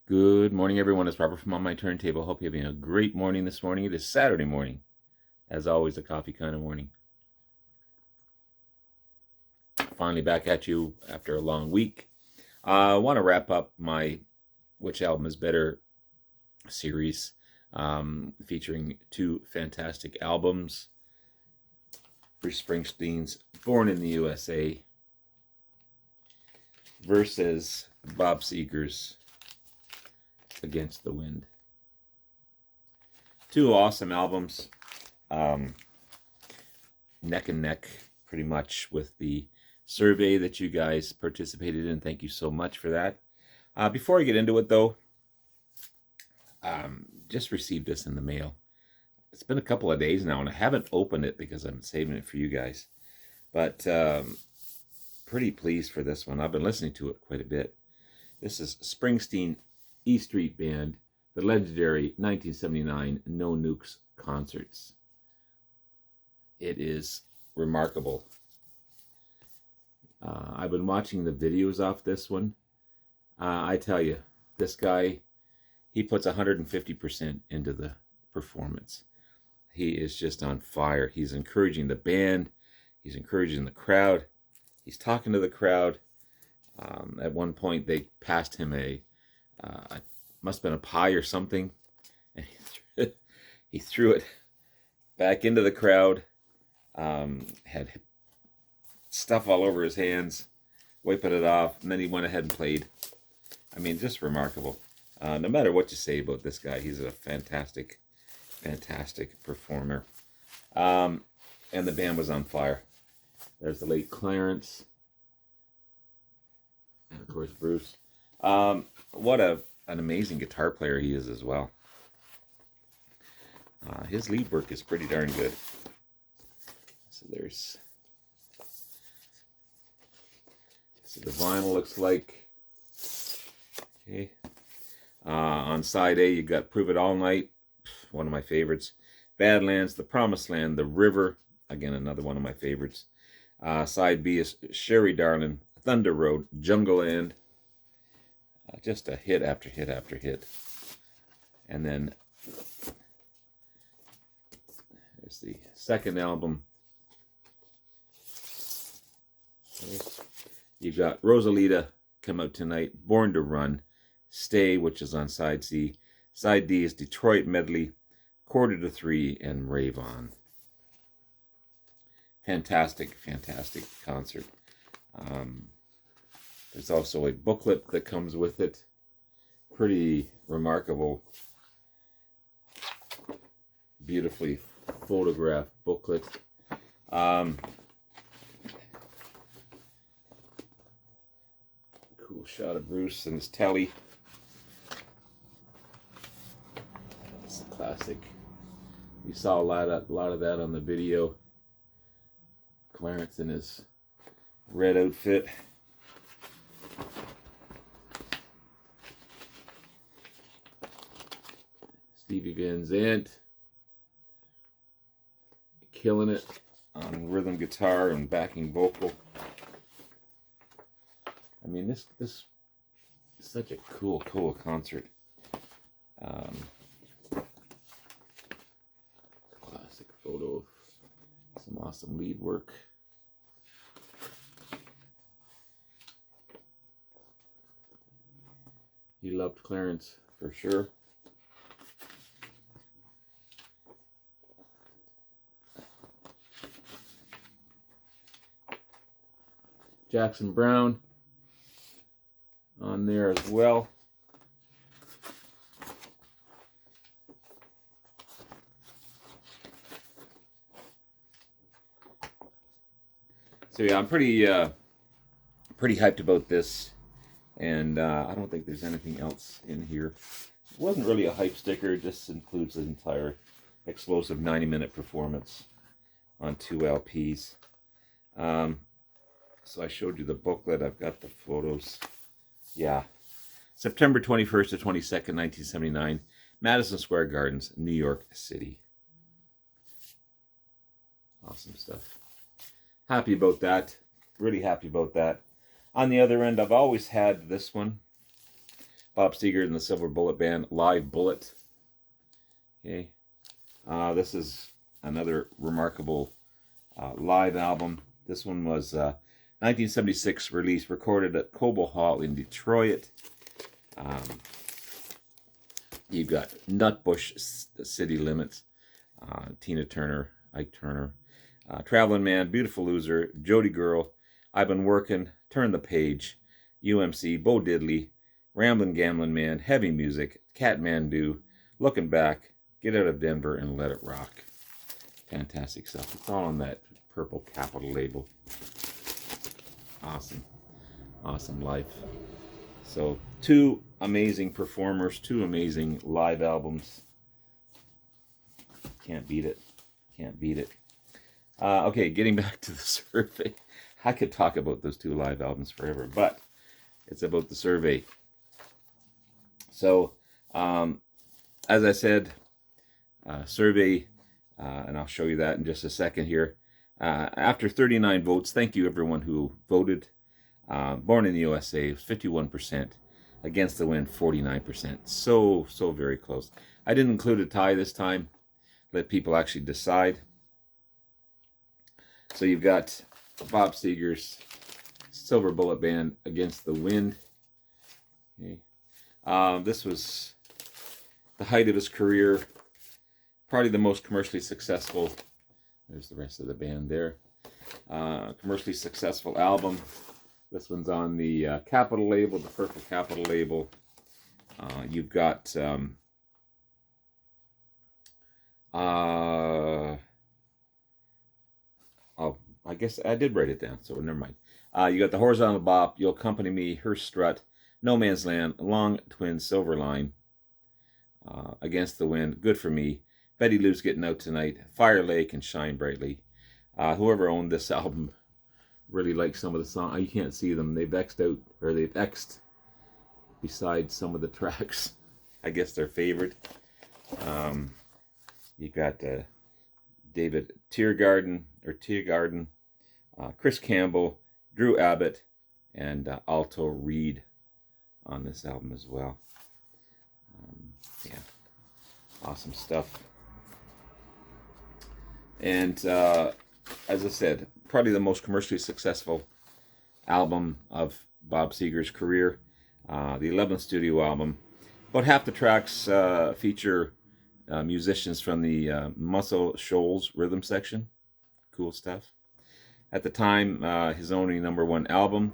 Good morning, everyone. It's Robert from On My Turntable. Hope you're having a great morning this morning. It is Saturday morning. As always, a coffee kind of morning. Finally back at you after a long week. I want to wrap up my Which Album is Better series, featuring two fantastic albums. Bruce Springsteen's Born in the USA versus Bob Seger's Against the Wind. Two awesome albums, neck and neck pretty much with the survey that you guys participated in. Thank you so much for that. Before I get into it though, just received this in the mail. It's been a couple of days now and I haven't opened it because I'm saving it for you guys, but pretty pleased for this one. I've been listening to it quite a bit. This is Springsteen E Street Band, the legendary 1979 No Nukes concerts. It is remarkable. I've been watching the videos off this one. I tell you, this guy, he puts 150% into the performance. He is just on fire. He's encouraging the band. He's encouraging the crowd. He's talking to the crowd. At one point, they passed him must have been a pie or something, and he threw it back into the crowd. Had stuff all over his hands, wiping it off, and then he went ahead and played. I mean, just remarkable. No matter what you say about this guy, he's a fantastic, fantastic performer. And the band was on fire. There's the late Clarence, and of course Bruce. What an amazing guitar player he is as well. His lead work is pretty darn good. So the vinyl looks like. Okay. On side A, you got Prove It All Night, one of my favorites. Badlands, The Promised Land, The River, again another one of my favorites. Side B is Sherry Darling, Thunder Road, Jungle Land. Just a hit after hit after hit. And then there's the second album. You've got Rosalita, Come Out Tonight, Born to Run, Stay, which is on side C. Side D is Detroit Medley, Quarter to Three, and Rave On. Fantastic, fantastic concert. There's also a booklet that comes with it. Pretty remarkable, beautifully photographed booklet. Cool shot of Bruce and his telly. It's a classic. You saw a lot of that on the video. Clarence in his red outfit. Stevie Van Zandt killing it on rhythm guitar and backing vocal. I mean, this is such a cool concert. Classic photo of some awesome lead work. He loved Clarence for sure. Jackson Browne on there as well. So yeah, I'm pretty hyped about this, and I don't think there's anything else in here. It wasn't really a hype sticker; it just includes the entire explosive 90-minute performance on 2 LPs. So I showed you the booklet. I've got the photos. Yeah. September 21st to 22nd, 1979. Madison Square Gardens, New York City. Awesome stuff. Happy about that. Really happy about that. On the other end, I've always had this one. Bob Seger and the Silver Bullet Band, Live Bullet. Okay, this is another remarkable live album. This one was 1976 release, recorded at Cobo Hall in Detroit. You've got Nutbush, City Limits, Tina Turner, Ike Turner, Traveling Man, Beautiful Loser, Jody Girl, I've Been Working, Turn the Page, UMC, Bo Diddley, Ramblin' Gamblin' Man, Heavy Music, Catmandu, Looking Back, Get Out of Denver, and Let It Rock. Fantastic stuff. It's all on that purple Capitol label. Awesome. Awesome life. So, two amazing performers, two amazing live albums. Can't beat it. Can't beat it. Okay, getting back to the survey. I could talk about those two live albums forever, but it's about the survey. So, as I said, survey, and I'll show you that in just a second here. After 39 votes, thank you everyone who voted. Born in the USA, 51%. Against the Wind, 49%. So very close. I didn't include a tie this time. Let people actually decide. So you've got Bob Seger's Silver Bullet Band, Against the Wind. Okay. This was the height of his career. Probably the most commercially successful. There's the rest of the band there. Commercially successful album. This one's on the Capitol label, the purple Capitol label. You've got oh, I guess I did write it down, so never mind. You got the Horizontal Bop, You'll Accompany Me, Her Strut, No Man's Land, Long Twin, Silver Line, Against the Wind, Good for Me, Betty Lou's Getting Out Tonight, Fire Lake, and Shine Brightly. Whoever owned this album really likes some of the songs. You can't see them. They've X'd out, or they've X'd beside some of the tracks. I guess they're favored. You got David Tiergarten, Chris Campbell, Drew Abbott, and Alto Reed on this album as well. Yeah, awesome stuff. And as I said, probably the most commercially successful album of Bob Seger's career. The 11th studio album. About half the tracks feature musicians from the Muscle Shoals rhythm section. Cool stuff. At the time, his only #1 album.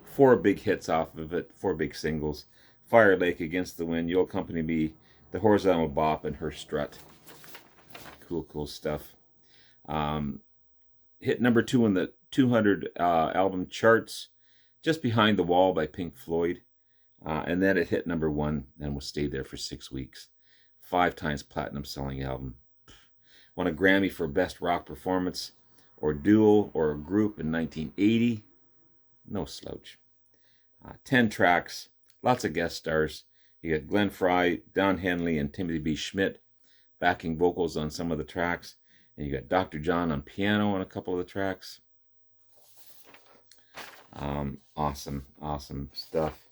4 big hits off of it, 4 big singles. Fire Lake, Against the Wind, You'll Accompany Me, The Horizontal Bop, and Her Strut. Cool stuff. Hit #2 in the 200 album charts, just behind The Wall by Pink Floyd. And then it hit #1 and will stay there for 6 weeks. 5 times platinum selling album. Won a Grammy for Best Rock Performance or Duo or Group in 1980. No slouch. 10 tracks, lots of guest stars. You got Glenn Frey, Don Henley, and Timothy B. Schmidt backing vocals on some of the tracks. And you got Dr. John on piano on a couple of the tracks. Awesome stuff.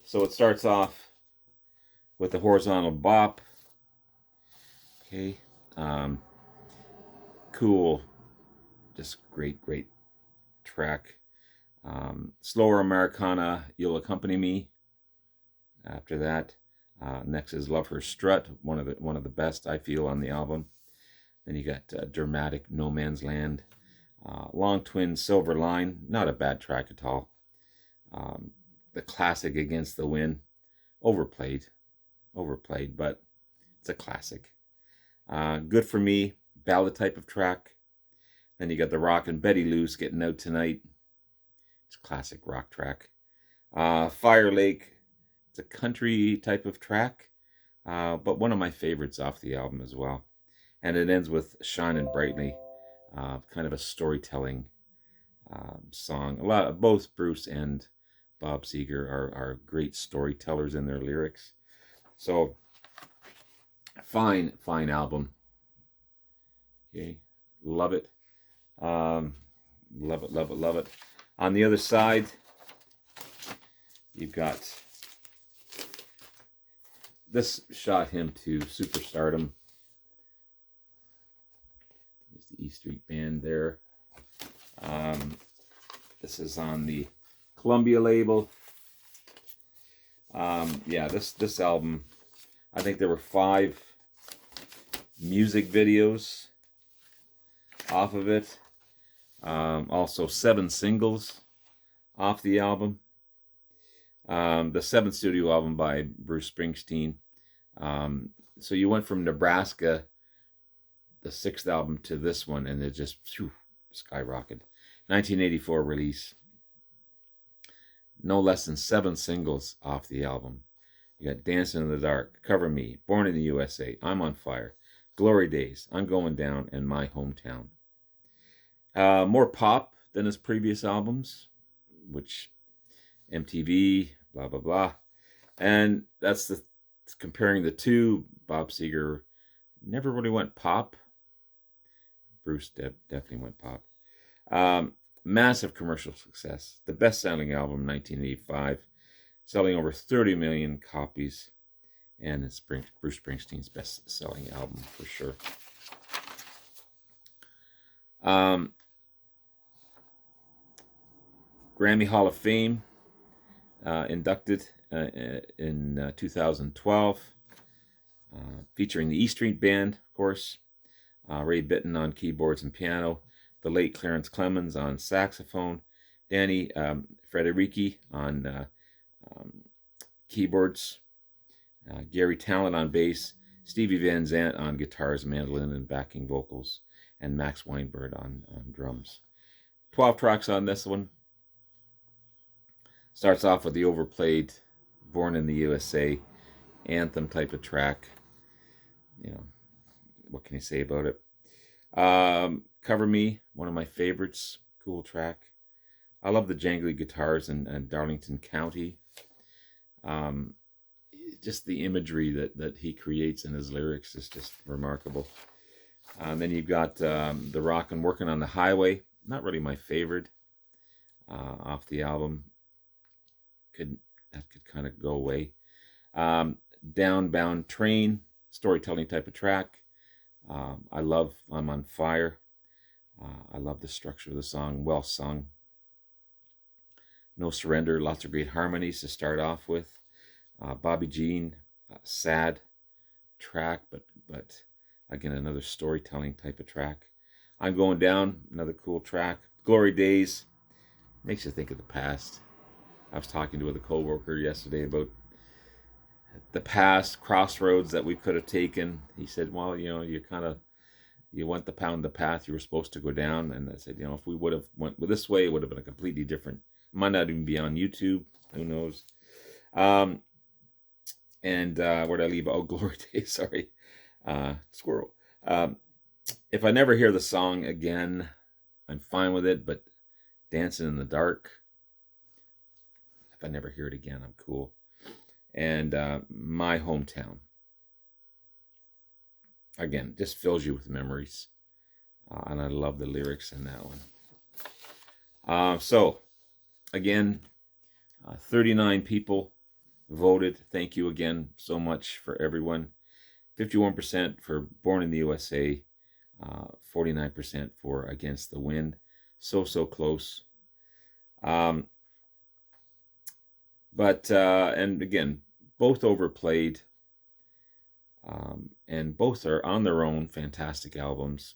So it starts off with the Horizontal Bop. Okay. Cool. Just great track. Slower Americana, You'll Accompany Me. After that, next is Love Her Strut, one of the best I feel on the album. Then you got Dramatic, No Man's Land, Long Twin, Silver Line, not a bad track at all. The classic Against the Wind, overplayed, but it's a classic. Good for Me, ballad type of track. Then you got the Rock and Betty Lou's Getting Out Tonight. It's a classic rock track. Fire Lake, it's a country type of track, but one of my favorites off the album as well. And it ends with Shining Brightly, kind of a storytelling song. Both Bruce and Bob Seger are great storytellers in their lyrics. So, fine album. Okay, love it. Love it. On the other side, you've got this shot him to superstardom. There's the E Street Band there. This is on the Columbia label. Yeah, this album, I think there were 5 music videos off of it. Also 7 singles off the album. The 7th studio album by Bruce Springsteen. So you went from Nebraska, the 6th album, to this one, and it just skyrocketed. 1984 release. No less than 7 singles off the album. You got Dancing in the Dark, Cover Me, Born in the USA, I'm on Fire, Glory Days, I'm Going Down, and My Hometown. More pop than his previous albums, which MTV, blah, blah, blah. And that's comparing the two. Bob Seger never really went pop. Bruce definitely went pop. Massive commercial success. The best-selling album, 1985. Selling over 30 million copies. And it's Bruce Springsteen's best-selling album for sure. Grammy Hall of Fame. Inducted in 2012. Featuring the E Street Band, of course. Ray Bitton on keyboards and piano. The late Clarence Clemens on saxophone. Danny Frederici on keyboards. Gary Talent on bass. Stevie Van Zandt on guitars, mandolin, and backing vocals. And Max Weinberg on drums. 12 tracks on this one. Starts off with the overplayed Born in the USA anthem type of track. You know, what can you say about it? Cover Me, one of my favorites. Cool track. I love the jangly guitars in Darlington County. Just the imagery that he creates in his lyrics is just remarkable. Then you've got The Rockin' Workin' on the Highway. Not really my favorite off the album. That could kind of go away. Downbound Train, storytelling type of track. I love I'm on Fire. I love the structure of the song, well sung. No Surrender, lots of great harmonies to start off with. Bobby Jean, sad track, but again, another storytelling type of track. I'm Going Down, another cool track. Glory Days, makes you think of the past. I was talking to a coworker yesterday about the past crossroads that we could have taken. He said, well, you know, you went the path you were supposed to go down. And I said, you know, if we would have went this way, it would have been a completely different, might not even be on YouTube. Who knows? And where did I leave? Oh, Glory Days, sorry. Squirrel. If I never hear the song again, I'm fine with it, but Dancing in the Dark, if I never hear it again, I'm cool. And My Hometown, again, just fills you with memories. And I love the lyrics in that one. So, again, 39 people voted. Thank you again so much for everyone. 51% for Born in the USA. 49% for Against the Wind. So close. But and again, both overplayed. And both are on their own fantastic albums.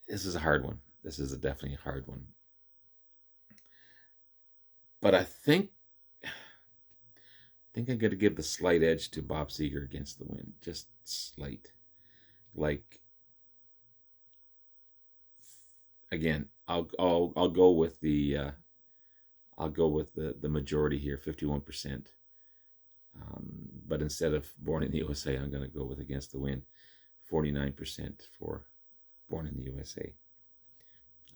This is a hard one. This is definitely a hard one. But I think I'm going to give the slight edge to Bob Seger, Against the Wind. Just slight. Like, again, I'll go with the majority here, 51%. But instead of Born in the USA, I'm going to go with Against the Wind, 49% for Born in the USA.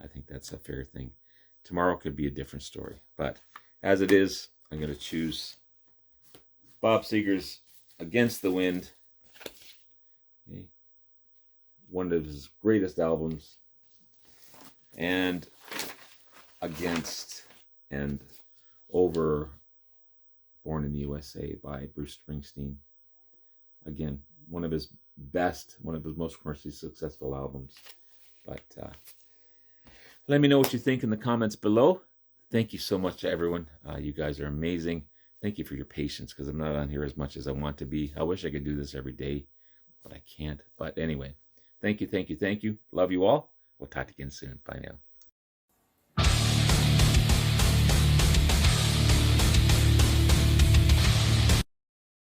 I think that's a fair thing. Tomorrow could be a different story, but as it is, I'm going to choose Bob Seger's Against the Wind, okay, one of his greatest albums, and against and over Born in the USA by Bruce Springsteen. Again, one of his best, one of his most commercially successful albums. But let me know what you think in the comments below. Thank you so much to everyone. You guys are amazing. Thank you for your patience, because I'm not on here as much as I want to be. I wish I could do this every day, but I can't. But anyway, thank you, thank you, thank you. Love you all. We'll talk again soon. Bye now.